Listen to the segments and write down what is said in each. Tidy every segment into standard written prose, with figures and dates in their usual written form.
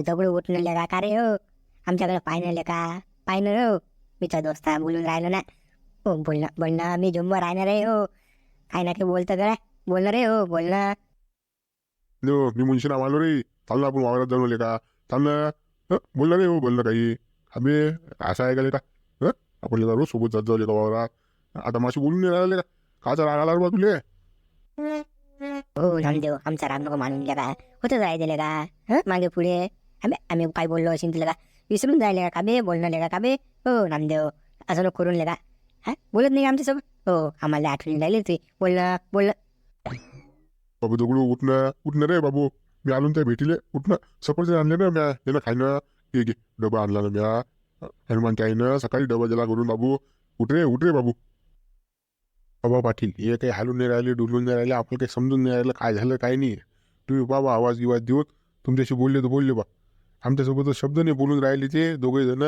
दगडू दगडू उठून लेका का रे हो, आमच्याकडे पाहिलं लेका, पाहिलं हो, मीचा दोस्त बोलून राहिलो ना. हो बोलणं बोलणं मी जुम्मर राहणार रे हो, काय ना काही बोलतं काय, बोलणं रे हो बोलणं. मी मुंशीराम आलो रे. चाल ना आपण वावरात जाऊन का. चाल ना. बोललं रे हो, बोललं काही. अबे असं आहे का लेका. आपण लेका रोज सोबत जात जाऊ लेका वावरात. आता माशी बोलून नाही राहिला लेका. काचा राग आला रे बा तुले. हो नामदेव, आमचा राग नको मानून लेका, होतं जायचं लेका. मागे पुढे आम्ही आम्ही काय बोललो असेल तुला का, विसरून जायले का बे, बोलणं लेका का बे. हो नामदेव, असं नको करून लेका. बोलत नाही आमच्यासोबत. हो आम्हाला आठवणी राहिली ते बोलणं बोलणं. बाबू दगडू उठणं उठणं रे बाबू. मी आलो ना त्या भेटीले. उठणं. सफरचंद आणले ना म्या. हे ना खायनं. घे घे डबा आणला ना म्या. हनुमानच्या आईनं सकाळी डबा दिला करून बाबू. उठ रे बाबू. बाबा पाटील हे काही हालून नाही राहिले, डुलून नाही राहिले, आपलं काही समजून नाही राहिलं काय झालं काय नाही. तुम्ही बाबा आवाज गिवाज देऊन तुमच्याशी बोलले तर बोलले बा. आमच्यासोबत शब्द नाही बोलून राहिले ते दोघे जण.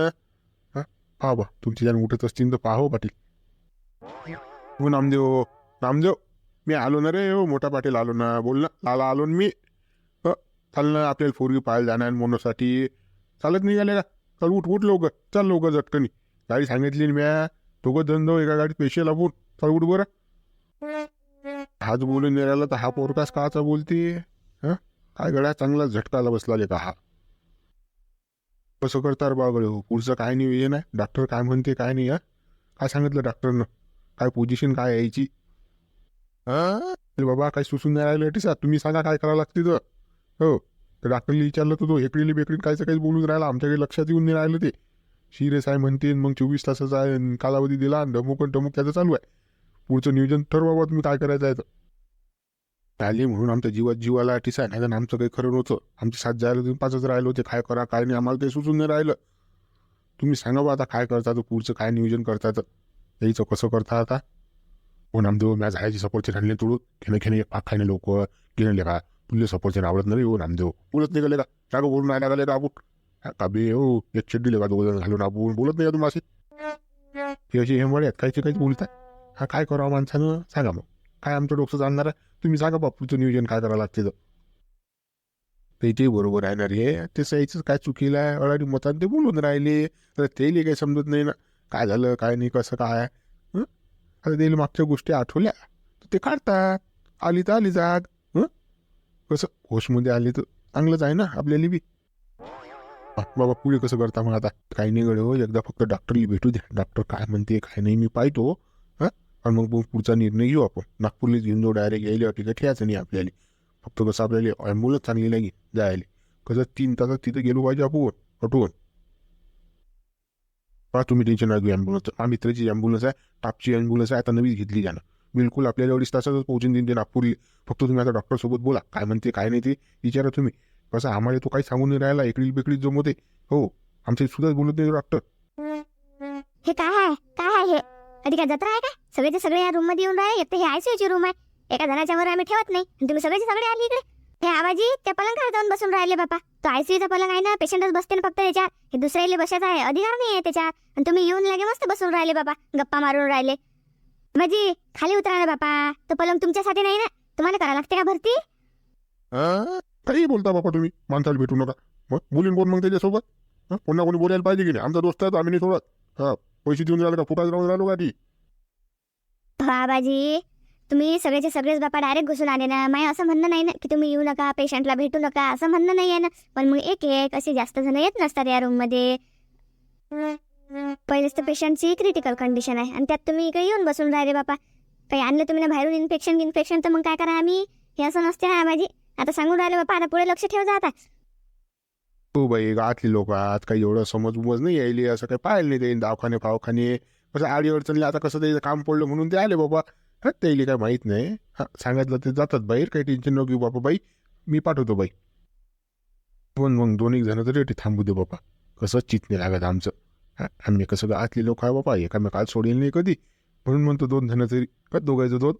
पहा बा तुमची जण उठत असतील तर पाहो पाटील. हो नामदेव. नामदेव मी आलो ना रे हो, मोठा पाटील आलो ना. बोल ना लाला आलो ना मी. चाल ना आपल्याला फोरगी पाहायला जाणार मोनोसाठी. चालत निघाले का. चल उठ उठ लवकर. चल लवकर झटकनी. गाडी सांगितली ना म्या. दोघं जण जाऊ एका गाडीत पैसे लागून. चल उठ बरं. हाच बोलून नाही राहिला तर हा पोरकास काचा बोलते. काय गड्या चांगला झटकाला बसला का हा. कसं करतात बा गड्या हो, पुढचं काय नाही हे नाही. डॉक्टर काय म्हणते काय नाही. काय सांगितलं डॉक्टरनं. काय पोझिशन काय यायची. बाबा काय सुसून नाही राहिलं टीसा. तुम्ही सांगा काय करावं लागते तर. हो तर डॉक्टरला विचारलं तर तो हेकडीली बेकडीन कायचं काही बोलून राहिला. आमच्याकडे लक्षात येऊन नाही राहिलं ते. सिरियस आहे म्हणते मग 24 तासाचा आहे कालावधी दिला आणि ढमुक त्याचं चालू आहे. पुढचं नियोजन ठरवा बाबा तुम्ही काय करायचं आहे तर. आली म्हणून आमच्या जीवात जीवाला टीसा नाही तर आमचं काही खरं नव्हतं. आमची साथ जायला तुम्ही 5च राहिलो होते. काय करा काय नाही आम्हाला काही सुचून नाही राहिलं. तुम्ही सांगा बा आता काय करता तर पुढचं काय नियोजन करतात. यायचं कसं करता आता. हो नामदेव मॅच झायची सपोर्टचे राहिले तुळून खेणे खेणे एक पाक खायने लोक गेले का. तुला सपोर्टचे आवडत नाही हो नामदेव. बोलत नाही गेले का. जागो बोलून नाही लागले का आपण. का बे हो एक चड्डी का दोघं घालून आपण बोलत नाही का तुम्ही असे. हे अशी हे आहेत काहीचे काही बोलताय. काय करावं माणसानं सांगा मग. काय आमचं डोकं जाणणार आहे. तुम्ही सांगा बा पुढचं नियोजन काय करावं लागते तर. त्याचे बरोबर आहे ना रे. ते सहीच काय चुकीला आहे अडाडी मतात ते बोलून राहिले. तर तेही काही समजत नाही ना. काय झालं काय नाही कसं काय. आता त्याला मागच्या गोष्टी आठवल्या तर ते काढतात. आली तर आली जाग. कसं होशमध्ये आली तर चांगलंच आहे ना आपल्याला बी. बाबा पुढे कसं करता मग आता. काही नाही गडे हो, एकदा फक्त डॉक्टरला भेटू द्या. डॉक्टर काय म्हणते काय नाही मी पाहतो. आणि मग पुढचा निर्णय घेऊ आपण. नागपूरला घेऊन जाऊ डायरेक्ट यायला ठीक ठेवायचं नाही आपल्याला. फक्त कसं आपल्याला ॲम्ब्युलन्स चांगली नाही जायला. कसं 3 तासात तिथे गेलो पाहिजे आपण हटवून. तुम्ही टेन्शन नाही घेऊ ॲम्ब्युलन्स. हा मित्राची ॲम्ब्युलन्स आहे. टापची ॲम्ब्युलन्स आहे आता नवीच घेतली जाणं. बिलकुल आपल्याला 2.5 तासातच पोहोचून देईन ते नागपूरला. फक्त तुम्ही आता डॉक्टरसोबत बोला काय म्हणते काय नाही ते विचारा तुम्ही. कसं आम्हाला तो काही सांगून नाही राहिला. इकडील बेकडीत जमवते. हो आमच्या सुद्धा बोलत नाही डॉक्टर. हे काय आहे काय आहे हे. आधी काय जत्रा आहे का. सगळेचे सगळे या रूम मध्ये येऊन राहिले. एक तर हे आयसीयूची रूम आहे. एका जणाच्या वर आम्ही ठेवत नाही आणि तुम्ही सगळेचे सगळे आले इकडे. हे आवाजी त्या पलंगावर जाऊन बसून राहिले बापा. तो आयसीयूचा पलंग आहे ना, पेशंटच बसते ना फक्त याच्यात. हे दुसऱ्याला बसायचा आहे अधिकार नाही आहे त्याच्यात. आणि तुम्ही येऊन लागे मस्त बसून राहिले बापा, गप्पा मारून राहिले. म्हणजे खाली उतरा ना बापा. तो पलंग तुमच्यासाठी नाही ना, तुम्हाला करावं लागते का भरती. काही बोलता बापा तुम्ही. माणसाला भेटू नका. मग बोलीन कोण मग त्याच्यासोबत. पुन्हा कोणी बोलायला पाहिजे की नाही. आमचा दोस्त आहे तर आम्ही नाही सोडत. पैसे देऊन राहिलो का फुटाच राहून राहिलो का ती. बाबाजी तुम्ही सगळेचे सगळेच बापा डायरेक्ट घुसून आले ना. माझं असं म्हणणं नाही ना की तुम्ही येऊ नका पेशंटला भेटू नका असं म्हणणं नाही आहे ना. पण मग एक एक असे जास्त जण येत नसतात या रूम मध्ये. पहिलेच तर पेशंटची क्रिटिकल कंडिशन आहे आणि त्यात तुम्ही इकडे येऊन बसून राहिले बापा. काही आणलं तुम्ही ना बाहेरून इन्फेक्शन तर मग काय करा आम्ही. हे असं नसते ना बाबाजी. आता सांगून राहिले बापा, आता पुढे लक्ष ठेव जा आता. हो बाई गावातली लोक आज काही एवढं समज उमज नाही यायली. असं काही पाहिलं नाही ते दवाखाने फावखाने. कसं आडी अडचणली आता कसं त्याचं काम पडलं म्हणून ते आले बाबा. त्याला काय माहीत नाही. सांगितलं ते जातात बाहेर. काही टेन्शन नको घेऊ बापा बाई. मी पाठवतो बाई. पण मग 2 जण तरी थांबू दे बापा. कसं चित नाही लागत आमचं. आम्ही कसं गावातली लोक आहे बापा. एकामेकाला सोडेल नाही कधी. म्हणून म्हणतो 2 जण तरी. दोघायचं 2.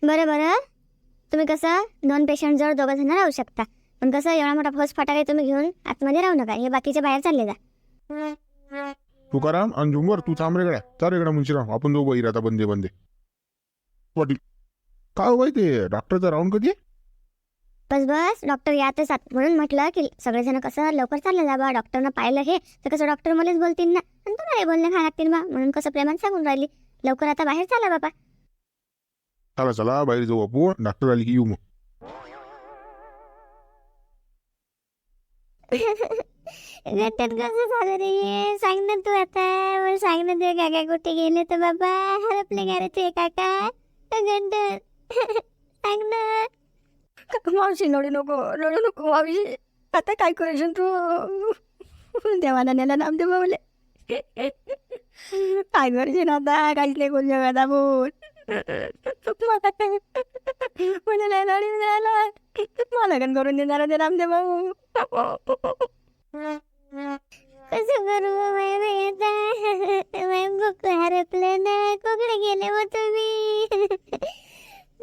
बरं बरं तुम्ही कसं 2 पेशंट जवळ 2 जण राहू शकता. पण कसं एवढा मोठा फौज फटाके तुम्ही घेऊन आतमध्ये राहू नका. हे बाकीच्या बाहेर चालले जा. तुकाराम आणि झुंबर तू थांब रे गड्या. चाल रेगडा मुंशीराम आपण दोघं बाई आता बंदे बंदे. पाटील काय हो बाई ते डॉक्टरचा राऊंड कधी आहे? बस बस डॉक्टर यातच आत म्हणून म्हटलं की सगळेजण कसं लवकर चाललं जा बा. डॉक्टरनं पाहिलं हे तर कसं डॉक्टर मलाच बोलतील ना आणि तुम्हाला बोलणे खा लागतील बा. म्हणून कसं प्रेमाने सांगून राहिली लवकर आता बाहेर चाला बाबा. चला चला बाहेर जाऊ आपण, डॉक्टर आली की येऊ मग. गट्ट्यात कसं झालं रे हे? सांग ना तू आता. मला सांग ना ते काका कुठे गेले तर बाबा. हरपले का रे ते काका गट्ट्यात? सांग ना. मावशी रडू नको मावशी. आता काय करायचं तू? देवाला नेला नामदेव बाबाले. काय करायचे ना आता? काहीच नाही करू शकत आपण. मला काय मला नाही रडू द्यायला. मला लग्न करून देणार ते नामदेव बाबू. कसं करू हरपलं ना. कुकडे गेले मग तुम्ही?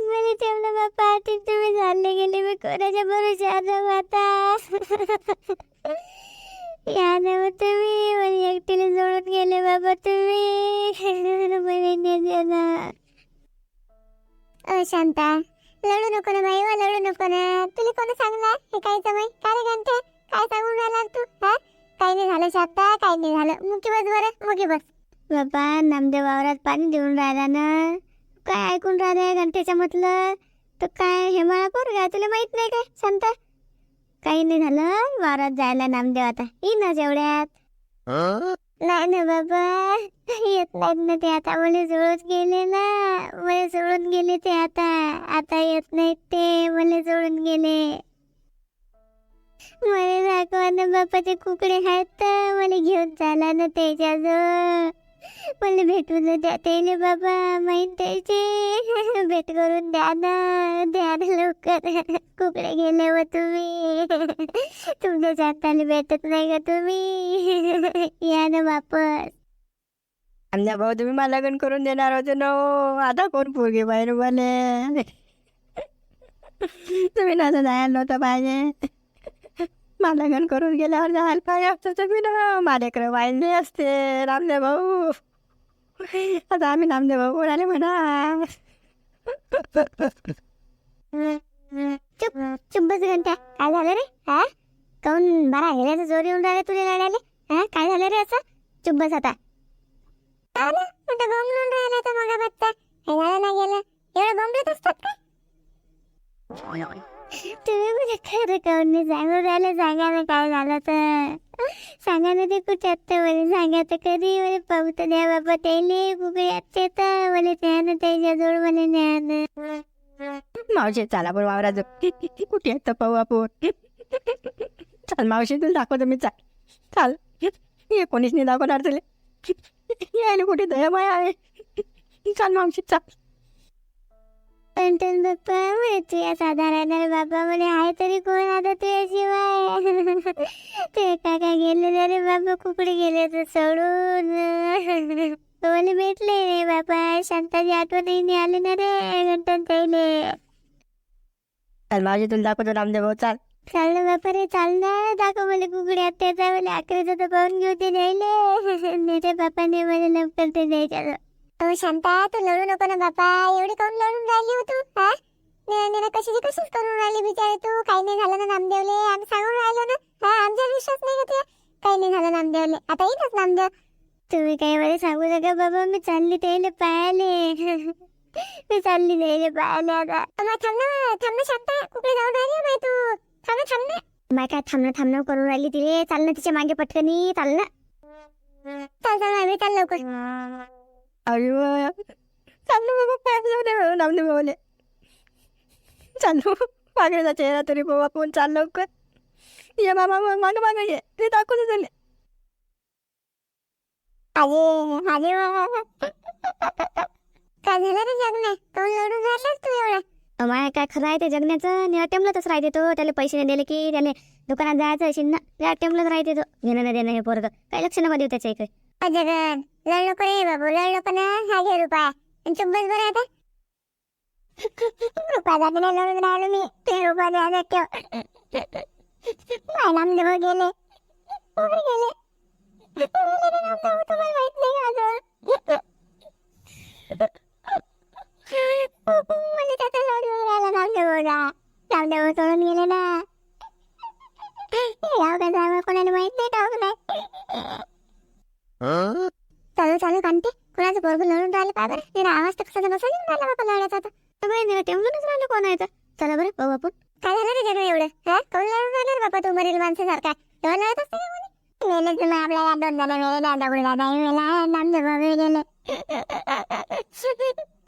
मला ठेवलं बाप्पा. तुम्ही चालले गेले मी कोणाच्या भरोश्यावर जाऊ आता. या ना मग तुम्ही मला एकटीला जोडून गेले बाबा तुम्ही. मला नेते ना. शांता लढू नको ना बाई. लढू नको ना. तुला कोण सांगणार हे काय समय? काय रे घंटे काय सांगून राहिला तू? हा काही नाही झालं शांता. काही नाही झालं. मुकी बस बरं मुकी बस. बाबा नामदेव वावरात पाणी देऊन राहिला ना. काय ऐकून राहिलाय घंटेचं म्हटलं तर काय हे मला पोरगा तुला माहित नाही काय शांता? काही नाही झालं. वावरात जायला नामदेव आता येईनच एवढ्यात. नाही ना बाबा येत नाहीत ना ते आता. मला सोडून गेले ना. मला सोडून गेले ते आता. आता येत नाहीत ते. मला सोडून गेले. मला दाखवा ना बापा ते कुकडे आहेत तर मला घेऊन चाला ना त्याच्याजवळ. मला भेटून द्या त्याने बाबा. माहीत त्याचे भेट करून द्या ना. द्या ना लवकर. कुकडे गेले व तुम्ही. तुमच्या चांगली भेटत नाही का तुम्ही? या ना वापस. आमच्या भाऊ तुम्ही मला लग्न करून देणार होते ना. आता कोण पोरगे बाहेर मला. तुम्ही ना जायला नव्हतं पाहिजे. मला लग्न करून गेल्यावर जायला पाहिजे असतं तुम्ही ना. माझ्याकडे वाहिले असते रामदेव भाऊ. आता आम्ही नामदेव भाऊ कोणाले म्हणा. चुप चुप बस घंटा. काय झालं रे? हा काऊन बारा हेऱ्याचं जोर येऊन राहिले तुला लढायला? हा काय झालं रे असं? चुप बस आता. बोंबलून राहिला तर मग बघता हे झालं ना गेलं. एवढं बोंबलत असतात का तुम्ही? म्हणजे खरं काऊन नाही सांगून राहिलं? सांगा ना काय झालं तर. सांगा ना ते कुठे आता. मला सांगा तर कधी. मला पाहू तर द्या बाबा त्याले. कुकडे आजचे तर मला त्या ना त्याच्या जोड मला न्या ना. मावशी चला पण वावरात जाऊ. कुठे आहेत तर पाहू आपण. चाल मावशी तुला दाखवतो मी. चाल चाल. हे कोणीच नाही दाखवणार तुला. यायला कुठे दयामाया आहे. चाल मावशी चाल. पण बाप्पा मला तुझ्या साधारण बाबा मला आहे तरी कोण आता तुझ्याशिवाय. ते काका गेलेले रे बाबा. कुकडे गेले तर सोडून. मला भेटले रे बाबा. शांताची आठवणही नाही आली ना रे घंटन ताईले. चाल मावशी तुला दाखवतो रामदेव भाऊ. चाल चाल ना बापा रे चाल ना. दाखव मला कुकडे आत्याचा. मला अकराचा तर पाहून घेऊ ते द्यायले. नेते बापाने मला लवकर ते द्यायच्या. शांता तू लढू नको ना बापा. एवढी काऊन लढून राहिली हो तू? हा नेना कशीच करून राहिली बिचारे तू. काही नाही झालं ना नामदेवले. आम्ही सांगून राहिलो ना. हा आमचा विश्वास नाही का तुझ्या? काही नाही झालं नामदेवले. आता येईनच नामदेव. तुम्ही काही मला सांगू नका बाबा. मी चालली त्याला पायाले. मी चालली त्याला पायाले आता. थांब ना शांता. कुठे जाऊन राहिली बाई तू? थांब ना. माय काय थांबणं करून राहिली तिले. चाल ना तिच्या मागे पटकनी. चाल ना. चाल चाल लवकर. अरे चाल ना बाबा. पाय जाऊ नामदेव भाऊले. चाल मागेचा चेहरा तरी बाबा कोण. चाल लवकर. ये बाबा माग ये. ते दाखवतो तुला. काय झालं रे जगण्या? काऊन लढून राहिलास तू एवढा? माया काय खरं आहे ते जगण्याचं. अटेम्पलाच राहते तो. त्याला पैसे नाही दिले की त्याला दुकानात जायचं असेल ना. ते अटेम्पलाच राहते तो. घेणं नाही देणं हे पोरग. काही लक्ष नको देऊ त्याच्या इकडे. जगन लढ नको रे बाबू. लढ नको ना. हा घे रुपया. चुप बस बरं आता. रुपया जाते नाही लढून राहिलो मी. ते रुपया द्यायला ठेव. काय नामदेव गेले. कुठे गेले? तुम्हाला माहित नाही का अजून? मला त्याचा लढून राहिला नामदेव. नामदेव सोडून गेले ना. गाव कसं आहे कोणाला माहित नाही, ठाऊक नाही. हं? चालू चालू कांते कोणाचं पोरगं लढून राहिलं पाय बरं. तिला आवाज तर कसा नसा येऊन राहिला बाबा लढायचा आता. टेमलूनच राहिलं कोण आहे तर. चला बरं पाहू आपण. काय झालं रे जगू एवढं? हा कोण लढून राहिलं रे बाबा, तू मरील माणसासारखा तेव्हा लढत असते का कोणी? मेले तुम्ही आपल्याला 2 जण मेले, दगडू दादा मेला, नामदेव बाबा गेले.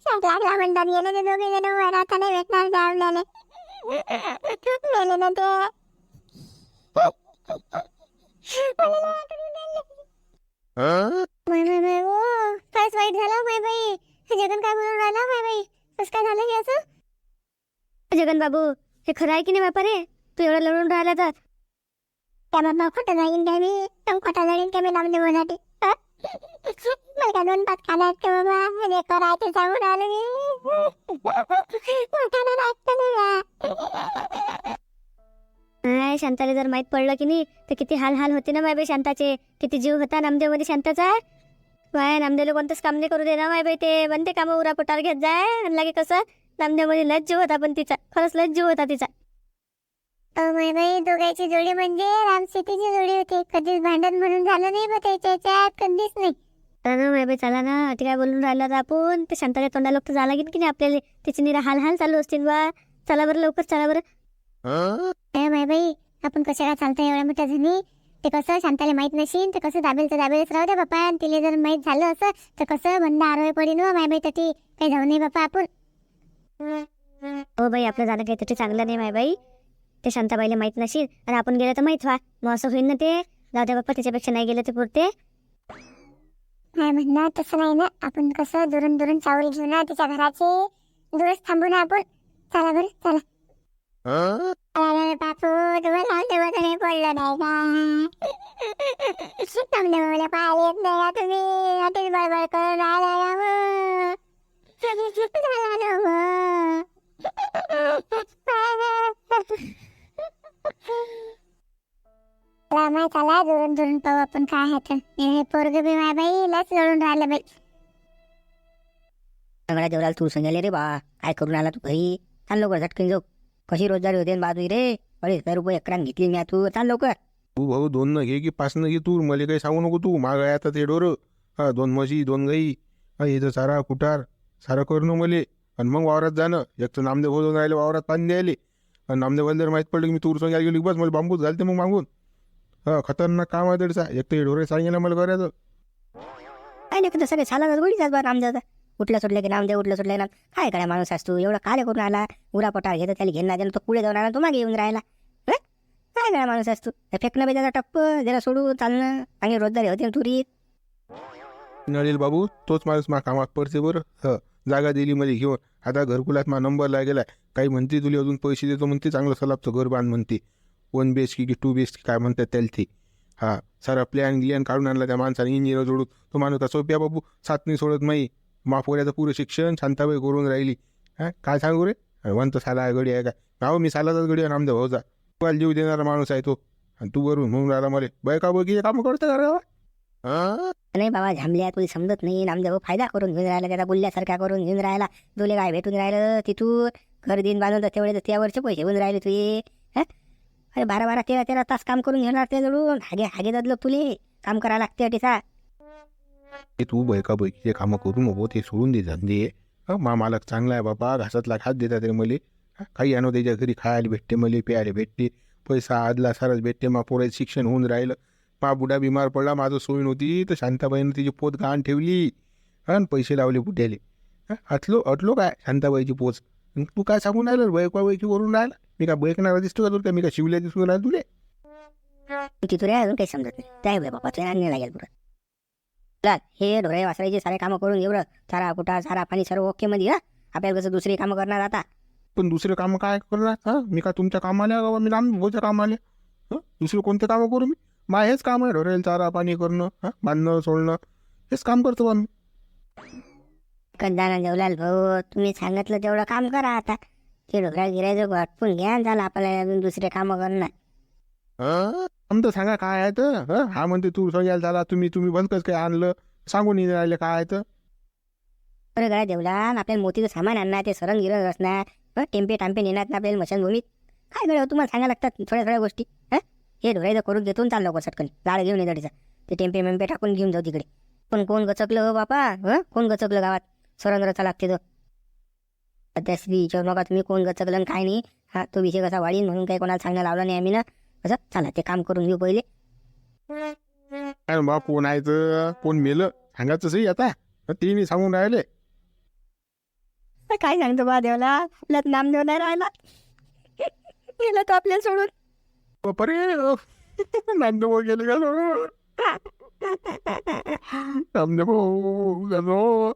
लागला म्हणतात गेले ते दोघे जण वर आता नाही भेटणार त्या आपल्याला. मेले ना ते. हं? कायच वाईट झालं माय बाई. जगन काय बोलून राहिला माय बाई. कसं काय झालं हे असं? जगन बाबू हे खरं आहे की नाही बापा रे? तू एवढं लढून राहिला तर त्या बाबा खोटं जाईन काय मी? खोटा लढीन काय मी नामदेवासाठी? मला काय 2-5 खाना आहेत का बाबा? जे करायचं सांगून राहिलो मी. मोठ्यानं ऐकतं नाही. नाही शांताला जर माहित पडलं की नाही तर किती हाल हाल होते ना माय बाई शांताचे. किती जीव होता नामदेवमध्ये शांताचा. वाय नामदेवला कोणतंच काम नाही करू दे ना माय बाई. ते म्हणते कामं उरा पोटावर घेत जाय आणि लागे कसं नामदेवमध्ये लस जीव होता. पण तिचा खरंच लस जीव होता तिचा. माय बाई दोघांची जोडी म्हणजे रामसीतेची जोडी होती. कधीच भांडण म्हणून झालं नाही बा त्याच्या ह्याच्यात, कधीच नाही. माय बाई चला ना. अति काय बोलून राहिला तर आपण. ते शांताच्या तोंडाला तर जा लागेल की नाही आपल्याला. तिची निरा हाल हाल चालू असतील बा. चला बरं लवकर चला बरं. हं? माय बाई आपण कशाला चालतं एवढ्या मोठ्या जणी. ते कसं शांताला माहित नशीन तर कसं दाबेल तर दाबेलच राहू दे बापा. आणि तिला जर माहित झालं असं तर कसं बंद आरोय पडीन हो माय बाई. तटी काही जाऊ नये बापा आपण. हो बाई आपलं जाणं काही तरी चांगलं नाही माय बाई. ते शांताबाईला माहित नशील आणि आपण गेलं तर माहित व्हा. मग असं होईल ना ते. जाऊ दे बाप्पा त्याच्यापेक्षा नाही गेलं ते पुरते. नाही म्हणणार तसं नाही ना. आपण कसं दुरून दुरून चावल घेऊ ना तिच्या घराचे. दूरच थांबू ना आपण. चला बरं चला. हं? अरे बापू तुम्हाला तेव्हा नाही पडलं नाही का? नामदेवाला पाहायला येत नाही का तुम्ही? अतिच बडबड करून राहिला ना माय चला दुरून दुरून पाहू आपण काय आहे तर. हे पोरग बी माय बाई लस लढून राहिलं बाई. सगळ्या देवराला तू सांगायला रे बा. काय करून आला तू घरी? चाल लवकर झटकन जाऊ. कशी रोजगारी होते बाजू रे. 2,500 रुपये एकरान घेतली मी तू. चाल लवकर. तू भाऊ 2 न घे की 5 न घे तू. मला काही सांगू नको तू. माग आहे आता ते डोरं. 2 म्हशी 2 गाई. इथं सारा कुटार सारं करणं मले. आणि मग वावरात जाणं. एक तर नामदेव होऊन राहिले वावरात पाणी द्यायले. आणि नामदेवाला जर माहीत पडलं की मी तूर सांगायला गेली बस मला बांबूच घालते मग मागून. खतरनाक काम आहे तडचा. एक तर डोरे सांगेल मला करायचं. काय नाही कसं सगळे छाला गोडीचाच बा नामदेवचा. उठलं सुटलं की नामदेव, उठलं सुटलं ना. काय करा माणूस असतो एवढं काय करून आला. उरा पोटा घेतं त्याला घेणं देणं. तो पुढे जाऊन आला तो मागे येऊन राहिला. काय करा माणूस असतो. फेकणं बी त्याचा टप्प जरा सोडू चालणं. चांगली रोजगारी होते तुरीत. नळील बाबू तोच माणूस मा कामात पडते बरं. जागा दिली मला घेऊन. आता घरकुलात मा नंबर लागेलाय. काही म्हणते तुला अजून पैसे देतो म्हणते. चांगलं सलाबचं घर बांध म्हणते. 1 BHK की 2 BHK काय म्हणतात त्याला ते. सारा प्लॅन गिलॅन काढून आणला त्या माणसाने. इंजिनियर जोडून तो माणूस का सोप्या बाबू. साथ नाही सोडत माई. पोऱ्याचं पुरं शिक्षण शांताबाई करून राहिली. काय सांगू रे. म्हणतो साला गडी आहे काय. मी सालाचाच गडी आहे नामदेव भाऊचा. तुम्हाला जीव देणारा माणूस आहे तो. आणि तू वरून म्हणून राहिला मला बायका बघी कामं करतं का रे. नाही बाबा झांबल्या तुला समजत नाही. नामदेव फायदा करून घेऊन राहिला. त्याचा गुल्ल्यासारखा करून घेऊन राहिला. तुले काय भेटून राहिलं तिथून. घर दिन बांधून तेवढे त्यावरचे पैसे होऊन राहिले तुझे. अरे 12-12, 13-13 तास काम करून घेणार ते जळून. हागे ददलो तुले. काम करायला लागते अटीसा. तू बायका बैकीचे कामं करू नको. ते सोडून दे धंदे. मा मालक चांगला आहे बाबा. घासातला खात देतात रे मले. काही आणू त्याच्या घरी खायला भेटते मले. प्यायला भेटते. पैसा आदला सारच भेटते. मा पोराचं शिक्षण होऊन राहिलं. मा बुडा बिमार पडला. माझं सोय नव्हती तर शांताबाईनं तिची पोत गहाण ठेवली. आणि पैसे लावले बुड्याले. अटलो काय शांताबाईची पोच. तू काय सांगून राहिलं बैका बैकी करून राहिला. मी का बैकणारा दिसतो का तुला. मी का शिवल्या दिसतो राहिला तुले. तिथून रे अजून काही समजत नाही. त्या बाबा तुला आणणे लागेल पुरं. हे ढोरे वासरायचे सारे कामं करून एवढं चारा कुटा चारा पाणी सर्व ओके मध्ये. आपल्याला कसं दुसरी कामं करणार आता. पण दुसरे कामं काय करणार. मी का तुमच्या कामाला का मी नामदेवच्या कामाला. दुसरे कोणते कामं करू मी. मा हेच काम आहे ढोरेल चारा पाणी करणं. बांधणं सोडणं हेच काम करतो बा मी. कंदाना देवलाल भाऊ तुम्ही सांगितलं तेवढं काम करा आता. ते ढोकळा गिरायचं वाटपून घ्या. झालं आपल्याला अजून दुसरे कामं करणार. आमचं सांगा काय आहे तर. हा म्हणते तू सांगायला झाला. तुम्ही भलकच काय आणलं सांगून नाही राहिले काय आहे तर. बरं गळा देवला आपल्याला मोतीचं सामान आणणार. ते सरंग गिरंग असणार. टेम्पे टांपे नेणार ना आपल्याला मशानभूमीत. काय गड्या तुम्हाला सांगायला लागतात थोड्या थोड्या गोष्टी. हे ढोरायचं करून घेतो चाललो लवकर चटकन लाड घेऊन ये दडीचा. ते टेम्पे मेम्पे टाकून घेऊन जाऊ तिकडे. पण कोण गचकलं हो बापा, कोण गचकलं गावात सरंद्रचा लागते तो. त्या स्त्री विचारू नका तुम्ही कोण गचकलं आणि काय नाही. तो विषय कसा वाढीन म्हणून काही कोणाला सांगायला लावला नाही आम्ही ना. कसं चला ते काम करून घेऊ पहिले. काय बा कोण आहे तर कोण मेलं सांगायचं सही आता. ते मी सांगून राहिले. काय सांगतो बा देवला, आपल्यात नामदेव नाही राहिला. गेला तो आपल्याला सोडून. बापरे नामदेव गेले का सोडून. नामदेव गजो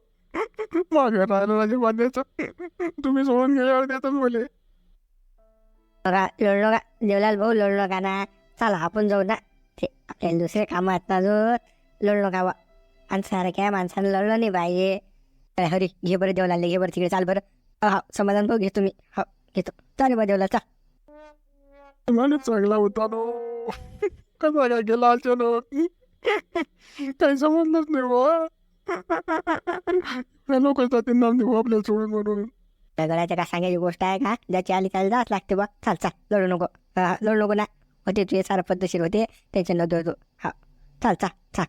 मागे राहिलं माझ्या बांधायचं. तुम्ही सोडून गेल्यावर त्यातच बोले. बघा लोळलो का देवलाल भाऊ, लोळलो का ना. चला आपण जाऊ ना. ते आपल्याला दुसरे कामं आहेत ना जो. लोळलो का बा आणि सारख्या माणसानं लढलं नाही पाहिजे. अरे हरी घे बरं देवलाल, घे बरं तिकडे चाल बरं. हा समाधान भाऊ घेतो मी. हो घेतो चाल बा देवलाल चाल. माणूस चांगला होता नो. कसा काय गेला अचानक काही समजलंच नाही बा. लोक जाते नामदेव आपल्याला सोडून म्हणून. त्या गळ्याच्या काय सांगायची गोष्ट आहे का. ज्याची आली त्याला जाच लागते बा. चाल चाल लढू नको. लढू नको ना. होते तुझे सारं पद्धतशीर होते टेन्शन नको होतो. हा चाल चाल चाल.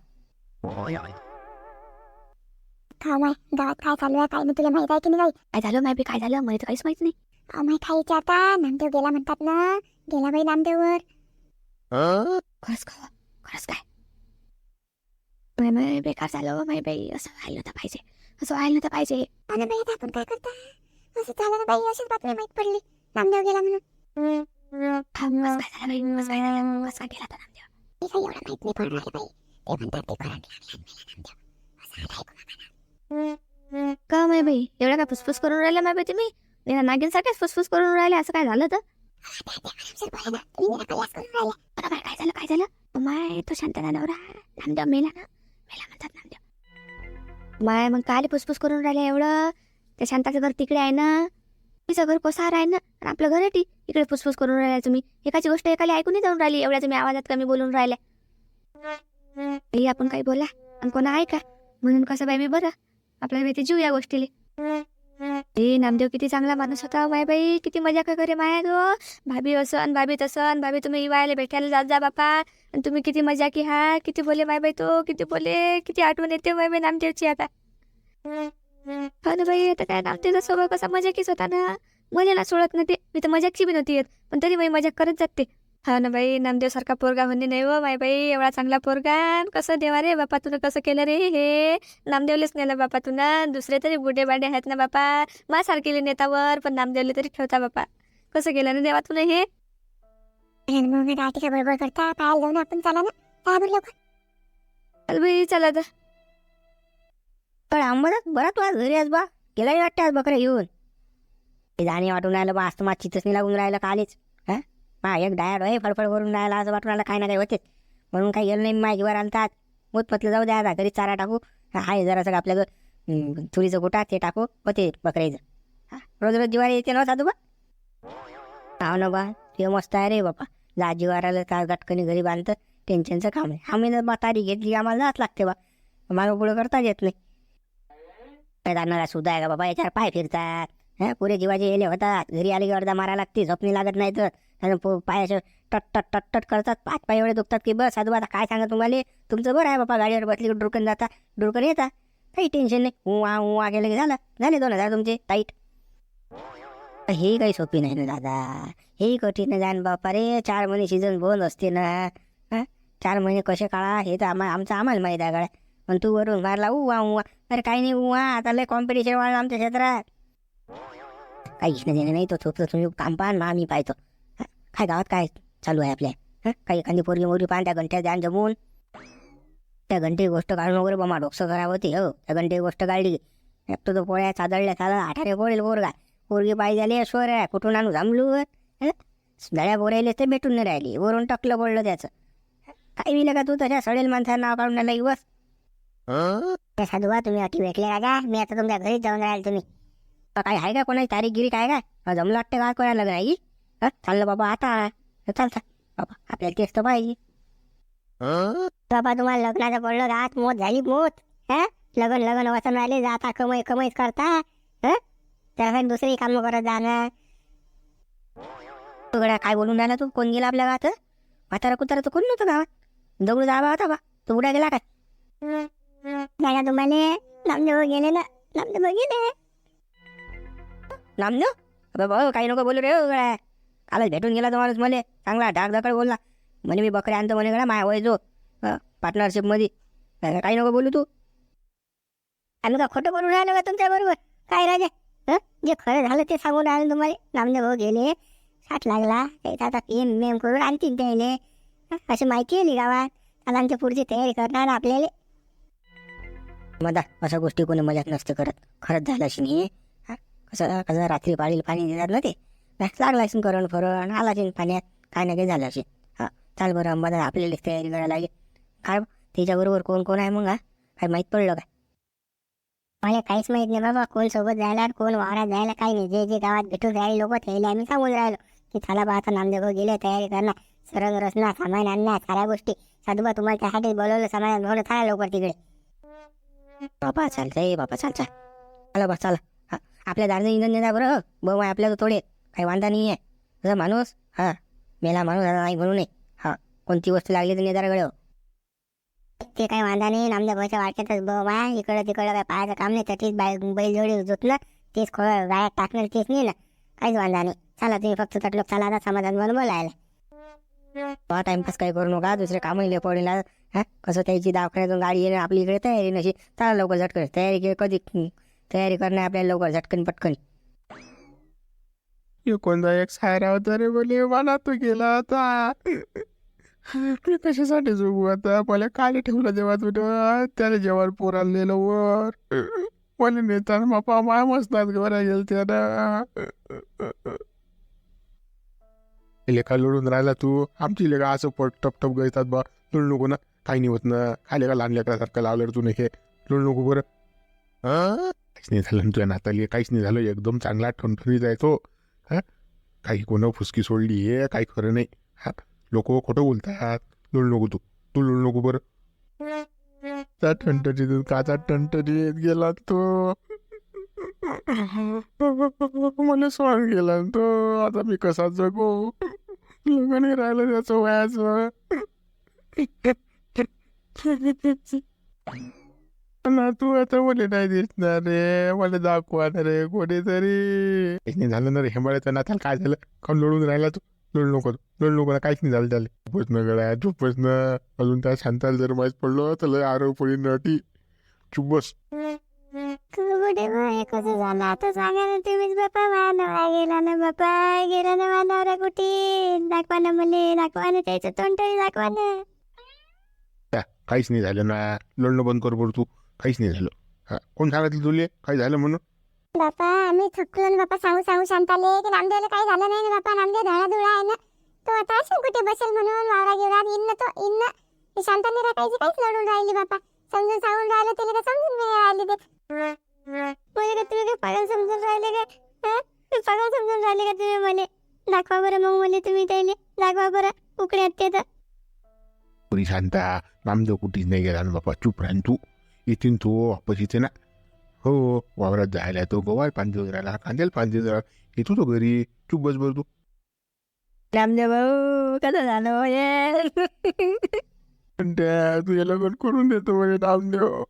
का माय गावात काय चालू आहे काय नाही तुला माहित आहे की नाही? काय झालं माहिती काय झालं मला तर काहीच माहित नाही. माहित आहे की आता नामदेव गेला म्हणतात ना. गेला बाई नामदेववर. खरंच का खरंच काय. माय बेकार झालं माय बाई. असं व्हायला नव्हतं पाहिजे, असं व्हायला नव्हतं पाहिजे. आणि बाई आता आपण काय करता. असं झालं ना बाई, अशीच बातमी माहित पडली नामदेव गेला म्हणून. कसं काय झालं बाई, कसं काय झालं, कसं काय गेला तो नामदेव. मी काही एवढं माहित नाही पडून राहिलं बाई. ते म्हणतात ते करंट लागला नामदेव. असं आलं ऐकून आम्हाला. का माय बाई एवढ्या काय फुसफुस करून राहिल्या माय बाई तुम्ही. नागिन सारख्याच फुसफुस करून राहिल्या. असं काय झालं तर. बरोबर काय झालं काय झालं. माय तो शांतना नवरा नामदेव मेला ना. मेला म्हणतात नामदेव. माय मग काय फुसफुस करून राहिल्या एवढं. त्या शांताचं घर तिकडे आहे ना. तिचं घर कोसार आहे ना. आणि आपलं घर आहे इकडे फुसफुस करून राहिल्या तुम्ही. एकाची गोष्ट एकाला ऐकून जाऊन राहिली. एवढ्या तुम्ही आवाजात कमी बोलून राहिल्या. आपण काही बोला आणि कोणा ऐका म्हणून कसं बाई मी बरं आपल्याला भीती जीव या गोष्टीले. नामदेव किती चांगला माणूस होता माय बाई. किती मजा का करे माया तो. भाभी असन भाभी तसन. भाभी तुम्ही इवायला भेटायला जात जा बापा. आणि तुम्ही किती मजा की. हा किती बोले माय बाई तो. किती बोले. किती आठवण येते माय बाई नामदेवची आता. हो ना बाई. आता काय नामदेवचा स्वभाव कसा मजाकीच होता ना. मला ना सोडत ना ते. मी तर मजाकची बी नव्हती येत पण तरी बाई मजाक करत जाते. हा ना बाई. नामदेव सारखा पोरगा म्हणणे नाही व माय बाई. एवढा चांगला पोरगा. कसं देवा रे बापा तुला कसं केलं रे हे. नामदेवलेच नेलं बापा तुला. दुसरे तरी बुडे बाडे आहेत ना बापा. मा सारखेले नेतावर पण नामदेवले तरी ठेवता बापा. कसं केलं ना देवा तुला हे. मग राहते बरोबर करता. पाहायला जाऊ ना आपण. चला ना काय बोललो का. चल बाई चला आता. पण आंबा बरा तू आज घरी आज बा. गेला वाटते आज बकऱ्या घेऊन. ते जाणे वाटून राहिलं बा. आज तर माझ चितच नाही लागून राहिलं कालेच. एक डायड आहे फडफड करून राहिला. असं वाटून राहिलं काय ना काही होतेच म्हणून काही गेलं नाही. माझ्या जीवावर आणतात मोतपतलं जाऊ द्या. आता घरी चारा टाकू. आहे जरासं आपल्याकडं तुरीचं गोटा ते टाकू होते बकऱ्याचं. रोज रोज जीवार येते ना साधू बा. हा ना बा ते मस्त आहे रे बापा. जा जीवार आलं का गटकनी घरी बांधतं. टेन्शनचं काम आहे. आम्ही ना तारीख घेतली आम्हाला जात लागते बा. मागं पुढं करताच येत नाही. काय जाणारा सुद्धा आहे का बाबा. याच्यावर पाय फिरतात. पुरे जीवाचे येले होतात. घरी आले की अर्धा मारा लागते. झोपणी लागत नाही तर. पायाचे टट टट टट टट करतात. पाच पाय एवढे दुखतात की बस. साधू आता काय सांगा तुम्हाला. तुमचं बरं आहे बापा. गाडीवर बसली की डुरकन जाता डुरकन येता. काही टेन्शन नाही. उवा गेलं की झाले 2000 तुमचे टाईट. हे काही सोपी नाही ना दादा. हे कठीण जाण बापा रे. 4 महिने सीझन बंद असते ना. 4 महिने कसे काढा हे तर आम्हाला माहीत आहे गाड्या. पण तू वरून मारला उवा. अरे काही नाही उवा. आता लय कॉम्पिटिशन वाढलं आमच्या क्षेत्रात. काही घेणं देणं नाही. तो थोपलं तुम्ही काम पाहा आम्ही पाहतो. काय गावात काय चालू आहे आपल्या. काही एखादी पोरगी मोरी पाहा. त्या घंट्या द्यान जमून. त्या घंटे गोष्ट काढून वगैरे बा डोकसं खराब होती. हो त्या घंटे गोष्ट काढली. एक तो पोळ्या चादळल्या 18 पोळेल पोरगा. पोरगी पाहिजे झाली स्वर आहे. कुठून आणू जमलू. दळ्या पोरायले ते भेटून नाही राहिली. वरून टकलं पडलं त्याचं. काय विलं का तू तशा सडेल माणसाला नाव काढून आला बस. साधू बा तुम्ही अटी भेटले का. मी आता तुमच्या घरीच जाऊन राहील. तुम्ही काय आहे का कोणाची तारीख गिरी काय काय जमलं वाटतं का कोणाला लग्न आहे. चाललं बाबा आता. चाल बाबा आपल्याला तेच तर पाहिजे. बाबा तुम्हाला लग्नाचं पडलं रात मोत झाली मोत. लग्न वाचून राहिले. जाता कमाईच करता. त्यासाठी दुसरी कामं करत जाणार. तो गड्या काय बोलून राहिला तू? कोण गेला आपल्या गावात? म्हातारा कुतारा तर कोण नव्हतं गावात. दगडू दाबा होता बा. तो उड्या गेला काय? दादा तुम्हाला नामदेव गेले ना, नामदेव गेले. नामदेव? अबे भाऊ काही नको बोलू रे हो गड्या. कालच भेटून गेला तो माणूस मला. चांगला ढाकधकड बोलला. म्हणे मी बकऱ्या आणतो म्हणे गड्या माया वय जो पार्टनरशिपमध्ये. काही नको बोलू तू. आम्ही का खोटं बोलून राहिलो का तुमच्या बरोबर? काय राजा, जे खरं झालं ते सांगून राहिलं तुम्हाला. नामदेव गेले, साठ लागला, त्याचा आता एम मेम करून आणतील त्याने. अशी माहिती आली गावात. आता आमच्या पुढची तयारी करणार आपल्याला. मदा अशा गोष्टी कोणी मजाक नसते करत. खरंच झालं अशी नाही. कसं कसं रात्री पाळीला पाणी देतात ना ते. लागला असेल करण फरण आला असेल पाण्यात. काय ना काही झालं असेल. चाल बरं अंबादा आपल्याला तयारी करायला लागेल. काय त्याच्याबरोबर कोण कोण आहे मग? काय माहीत पडलं काय? मला काहीच माहित नाही बाबा. कोण सोबत जायला कोण वावरात जायला काही नाही. जे जे गावात भेटून राहिले लोक त्याला आम्ही सांगून राहिलो की चला बा आता नामदेव गेले, तयारी करणार, सरग रचना, सामान आणणार, साऱ्या गोष्टी. साधूबा तुम्हाला त्यासाठी बोलवलं, सामान घेऊन चला लवकर तिकडे. बापा चालतंय बापा चालता. चला बा चला. आपल्या दारचं इंधन नेता बरं. बघ आपल्याला तोडे काही वांदा नाही आहे. तसं माणूस मेला माणूस आता नाही म्हणू नये. कोणती वस्तू लागली तर नेदाराकडे. ते काही वांधा नाही. नामदेवाच्या वाटच्यातच बा इकडं तिकडं काय पाहायचं काम नाही. त्याचीच बैलजोडी जोतलं, तेच गायात टाकणार, तेच नाही ना. काहीच वांधा नाही. चला तुम्ही फक्त तटलोक चला आता समाधान म्हणून बोलायला. टाइमपास काही करू नका. दुसरे कामही पडेल. कसं त्याची दवाखान्यातून गाडी येणं आपली इकडे तयारी नशी. चला लवकर झटकन तयारी कधी तयारी करणे आपल्याला लवकर झटकन पटकन. कोणता एक सायरा होता रे बोले मला तो गेला होता. ते कशासाठी जगू आता? मला काय ठेवलं जेव्हा तुझं त्याला जेव्हा पोराला नेलं वर. मला नेताना बापा माया मसतात घरा गेल त्याला. लेखा लढून राहिला तू. आमची लेखा असं टप गळतात बा. लढू नको ना. काही नाही होत ना. काय लेखा लहान लेकरासारखं लावलं तू नाही. लढू नको बरं. काहीच नाही झालं तुझ्या नाताली. काहीच नाही झालं. एकदम चांगला ठणठणीत आहे तो. काही कोण फुसकी सोडली हे काही खरं नाही. लोक खोटं बोलतात. लढू नको तू लढू नको बरं. त्या ठणठणीतून काचा ठणठणीत गेला तो. मला स्वान गेला तो. आता मी कसा जगू? लग्न राहिलं त्याचं वयाचं. ना तू आता मला नाही दिसणार रे. मला दाखवणार रे कोणीतरी. काहीच नाही झालं ना रे. हेंबाळ्याचं नाताल काय झालं? काऊन लढून राहिला तू? लढू नको ना. काहीच नाही झालं त्याला. झोपच न गळ्या झोपच न. अजून त्या शांताला जर माहीत पडलं तर लय आरोप पडीन नटी. चुप बस. कसं झालं आता सांगा ना तुम्हीच बापा. माझा नवरा गेला ना बापा. गेला ना माझा नवरा कुठे? दाखवा ना मला. दाखवा ना त्याचं तोंडही दाखवा ना. काहीच नाही झालं ना. लढणं बंद कर बरं तू. काहीच नाही झालं. कोण सांगितलं तुले काही झालं म्हणून? बापा आम्ही थकलो ना बापा. सांगू शांताले की नामदेवला काही झालं नाही ना बापा. नामदेव धडाधुडा आहे ना. तो आता असेल कुठे बसेल म्हणून वावरा गिवरात येईन ना तो. येईन ना. शांताने राखायची काहीच लढून राहिली बापा. समजून सांगून राहिलं त्याला का समजून नाही राहिली ते. मला का तुम्ही काय पागल समजून राहिले का? पागल समजून राहिले का तुम्ही मला? दाखवा बरं मग मला तुम्ही त्याला. दाखवा बरं उकड्यात ते तर. पुरी शांता नामदेव कुठेच नाही गेला ना बापा. चुप राहीन तू. येतीन तो वापस येते ना. हो वावरात जायला तो गोवाय पाणी राहिला. कांद्याला पाणी येतो तो घरी. चुप बस बरं तू. रामदेव भाऊ कसं झालं हे? तुझ्या लग्न करून देतो म्हणजे नामदेव.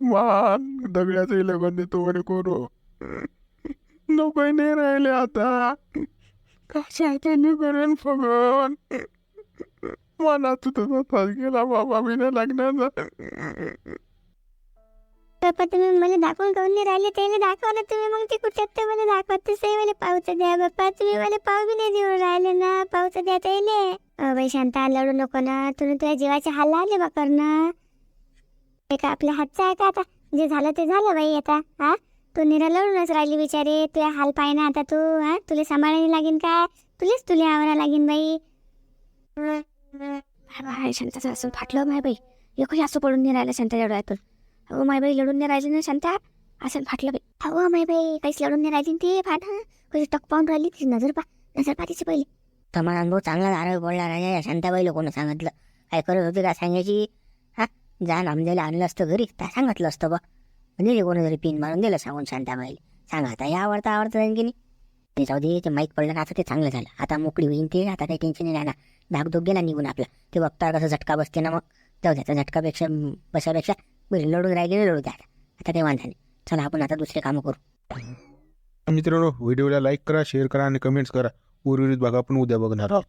मान दगड्याचं लग्न देतो म्हणे करू. नकोय नाही राहिले आता. कशाने करेन फगन. मनात तुझा गेला बाबा मी नाही लागणार. बापा तुम्ही मला दाखवून काऊन नाही राहिले? त्याला दाखवा ना तुम्ही. मग ते कुठे ते मला दाखवा. ते मला पावचं द्या बाप्पा. तुम्ही मला पाव बी नाही देऊन राहिले ना. पावचं द्या त्याला. बाई शांता लढू नको ना. तुम्ही तुझ्या जीवाचे हाल आले बा करणं. ते का आपल्या हातचं आहे का आता? जे झालं ते झालं बाई आता. तू निरा लढूनच राहिली बिचारे. तुझ्या हाल पाय ना आता तू. तुला सांभाळायला लागेल काय? तुला आवरा लागेल बाई. शांताचं असं फाटलं माय बाई. एकही असं पडून नाही राहिलं शांताच्या डोळ्यातून. अहो माय बाई लढून नाही राहिली ना शांता. असं फाटलं बाई. अहो माय बाई काहीच लढून नाही राहिली ते फाट. कशी टक पाहून राहिली ती. नजर पा तिची पहिली. तुम्हाला अनुभव चांगला नारळ बोलणार आहे. या शांताबाईला कोण सांगितलं? काय करत होती का सांगायची? जा नामदेवला आणलं असतं घरी त्या सांगितलं असतं बा. म्हणजे कोणीतरी पिन मारून दिलं सांगून शांताबाईला. सांगा आता हे आवडतं जाईन की नाही. ते जाऊ दे, ते माहीत पडलं ना आता ते चांगलं झालं. आता मोकळी होईन ते, आता काही टेन्शन नाही ना. धाकधूक गेला निघून आपला. ते बघता कसं झटका बसते ना, मग जाऊ द्या. झटकापेक्षा बसापेक्षा बरं लढून राहिले लढू द्या. आता काही वांधा नाही. चला आपण आता दुसरे कामं करू. मित्रांनो, व्हिडिओला लाईक करा, शेअर करा आणि कमेंट्स करा. उर्वरित भाग आपण उद्या बघणार आहोत.